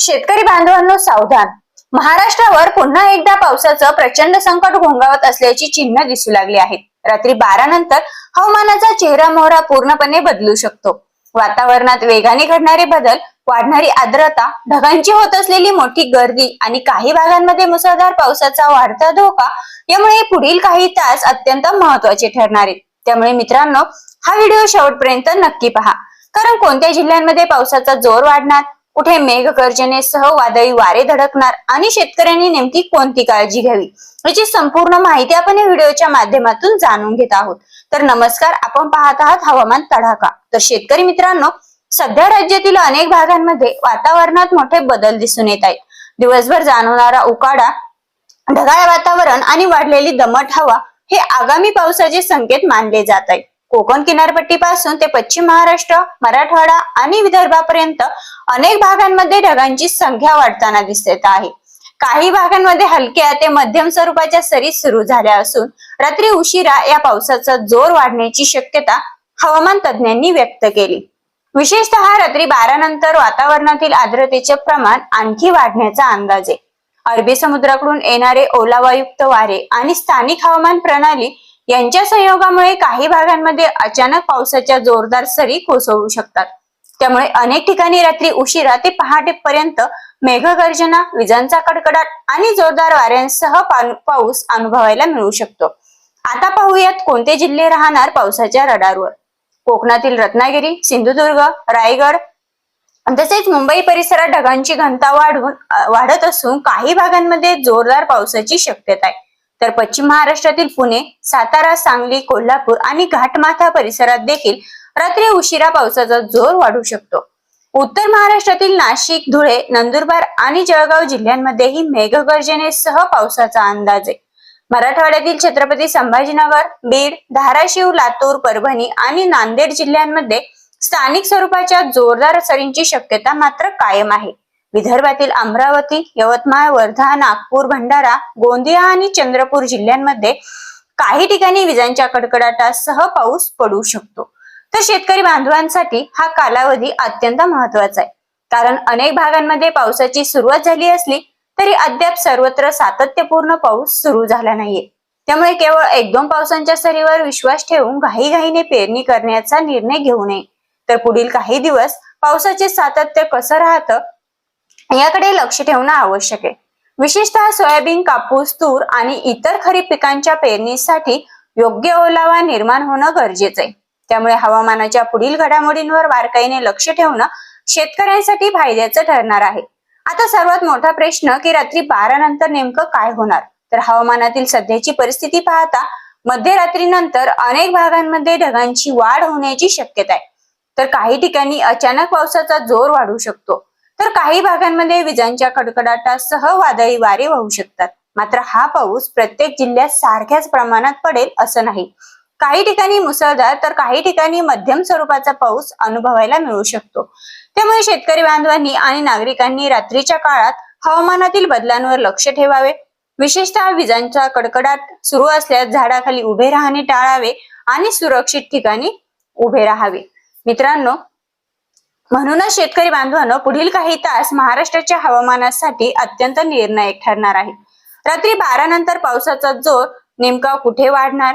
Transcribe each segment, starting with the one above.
शेतकरी बांधवांनो सावधान. महाराष्ट्रावर पुन्हा एकदा पावसाचं प्रचंड संकट घोंगावत असल्याची चिन्ह दिसू लागली आहेत. रात्री 12 नंतर हवामानाचा चेहरा मोहरा पूर्णपणे बदलू शकतो. वातावरणात वेगाने घडणारे बदल, वाढणारी आर्द्रता, ढगांची होत असलेली मोठी गर्दी आणि काही भागांमध्ये मुसळधार पावसाचा वाढता धोका यामुळे पुढील काही तास अत्यंत महत्त्वाचे ठरणार आहेत. त्यामुळे मित्रांनो, हा व्हिडिओ शेवटपर्यंत नक्की पहा, कारण कोणत्या जिल्ह्यांमध्ये पावसाचा जोर वाढणार, कुठे मेघगर्जनेसह वादळी वारे धडकणार आणि शेतकऱ्यांनी नेमकी कोणती काळजी घ्यावी याची संपूर्ण माहिती आपण या व्हिडिओच्या माध्यमातून जाणून घेत आहोत. तर नमस्कार, आपण पाहत आहात हवामान तडाखा. तर शेतकरी मित्रांनो, सध्या राज्यातील अनेक भागांमध्ये वातावरणात मोठे बदल दिसून येत आहेत. दिवसभर जाणवणारा उकाडा, ढगाळ वातावरण आणि वाढलेली दमट हवा हे आगामी पावसाचे संकेत मानले जात आहेत. कोकण किनारपट्टीपासून ते पश्चिम महाराष्ट्र, मराठवाडा आणि विदर्भापर्यंत अनेक भागांमध्ये ढगांची संख्या वाढताना दिसत आहे. काही भागांमध्ये हलक्या ते मध्यम स्वरूपाच्या सरी सुरू झाल्या असून रात्री उशिरा या पावसाचा जोर वाढण्याची शक्यता हवामान तज्ञांनी व्यक्त केली. विशेषतः रात्री 12 नंतर वातावरणातील आर्द्रतेचे प्रमाण आणखी वाढण्याचा अंदाज आहे. अरबी समुद्राकडून येणारे ओलावायुक्त वारे आणि स्थानिक हवामान प्रणाली यांच्या संयोगामुळे काही भागांमध्ये अचानक पावसाच्या जोरदार सरी कोसळू शकतात. त्यामुळे अनेक ठिकाणी रात्री उशिरा ते पहाटेपर्यंत मेघगर्जना, विजांचा कडकडाट आणि जोरदार वाऱ्यांसह पाऊस अनुभवायला मिळू शकतो. आता पाहूयात कोणते जिल्हे राहणार पावसाच्या रडारवर. कोकणातील रत्नागिरी, सिंधुदुर्ग, रायगड तसेच मुंबई परिसरात ढगांची घनता वाढत असून काही भागांमध्ये जोरदार पावसाची शक्यता आहे. तर पश्चिम महाराष्ट्रातील पुणे, सातारा, सांगली, कोल्हापूर आणि घाटमाथा परिसरात देखील रात्री उशिरा पावसाचा जोर वाढू शकतो. उत्तर महाराष्ट्रातील नाशिक, धुळे, नंदुरबार आणि जळगाव जिल्ह्यांमध्येही मेघगर्जनेसह पावसाचा अंदाज आहे. मराठवाड्यातील छत्रपती संभाजीनगर, बीड, धाराशिव, लातूर, परभणी आणि नांदेड जिल्ह्यांमध्ये स्थानिक स्वरूपाच्या जोरदार सरींची शक्यता मात्र कायम आहे. विदर्भातील अमरावती, यवतमाळ, वर्धा, नागपूर, भंडारा, गोंदिया आणि चंद्रपूर जिल्ह्यांमध्ये काही ठिकाणी विजांच्या कडकडाटासह पाऊस पडू शकतो. तर शेतकरी बांधवांसाठी हा कालावधी अत्यंत महत्वाचा आहे, कारण अनेक भागांमध्ये पावसाची सुरुवात झाली असली तरी अद्याप सर्वत्र सातत्यपूर्ण पाऊस सुरू झाला नाहीये. त्यामुळे केवळ 1-2 पावसांच्या सरीवर विश्वास ठेवून घाईघाईने पेरणी करण्याचा निर्णय घेऊ नये. तर पुढील काही दिवस पावसाचे सातत्य कसं राहतं याकडे लक्ष ठेवणं आवश्यक आहे. विशेषतः सोयाबीन, कापूस, तूर आणि इतर खरीप पिकांच्या पेरणीसाठी योग्य ओलावा निर्माण होणं गरजेचं आहे. त्यामुळे हवामानाच्या पुढील घडामोडींवर बारकाईने लक्ष ठेवणं शेतकऱ्यांसाठी फायद्याचं ठरणार आहे. आता सर्वात मोठा प्रश्न की रात्री 12 नंतर नेमकं काय होणार. तर हवामानातील सध्याची परिस्थिती पाहता मध्यरात्रीनंतर अनेक भागांमध्ये ढगांची वाढ होण्याची शक्यता आहे. तर काही ठिकाणी अचानक पावसाचा जोर वाढू शकतो. तर काही भागांमध्ये विजांच्या कडकडाटासह वादळी वारे वाहू शकतात. मात्र हा पाऊस प्रत्येक जिल्ह्यात सारख्याच प्रमाणात पडेल असं नाही. काही ठिकाणी मुसळधार तर काही ठिकाणी मध्यम स्वरूपाचा पाऊस अनुभवायला मिळू शकतो. त्यामुळे शेतकरी बांधवांनी आणि नागरिकांनी रात्रीच्या काळात हवामानातील बदलांवर लक्ष ठेवावे. विशेषतः विजांचा कडकडाट सुरू असल्यास झाडाखाली उभे राहणे टाळावे आणि सुरक्षित ठिकाणी उभे राहावे. मित्रांनो, म्हणूनच शेतकरी बांधवांनो, पुढील काही तास महाराष्ट्राच्या हवामानासाठी अत्यंत निर्णायक ठरणार आहे. रात्री 12 नंतर पावसाचा जोर नेमका कुठे वाढणार,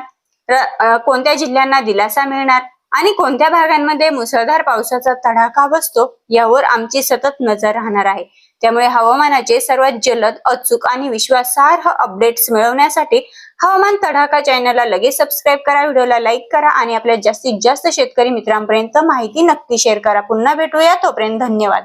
कोणत्या जिल्ह्यांना दिलासा मिळणार आणि कोणत्या भागांमध्ये मुसळधार पावसाचा तडाखा बसतो यावर आमची सतत नजर राहणार आहे. त्यामुळे हवामानाचे सर्वात जलद, अचूक आणि विश्वासार्ह अपडेट्स मिळवण्यासाठी हवामान तडाखा चॅनलला लगेच सबस्क्राईब करा, व्हिडिओला लाईक करा आणि आपल्या जास्तीत जास्त शेतकरी मित्रांपर्यंत माहिती नक्की शेअर करा. पुन्हा भेटूया, तोपर्यंत धन्यवाद.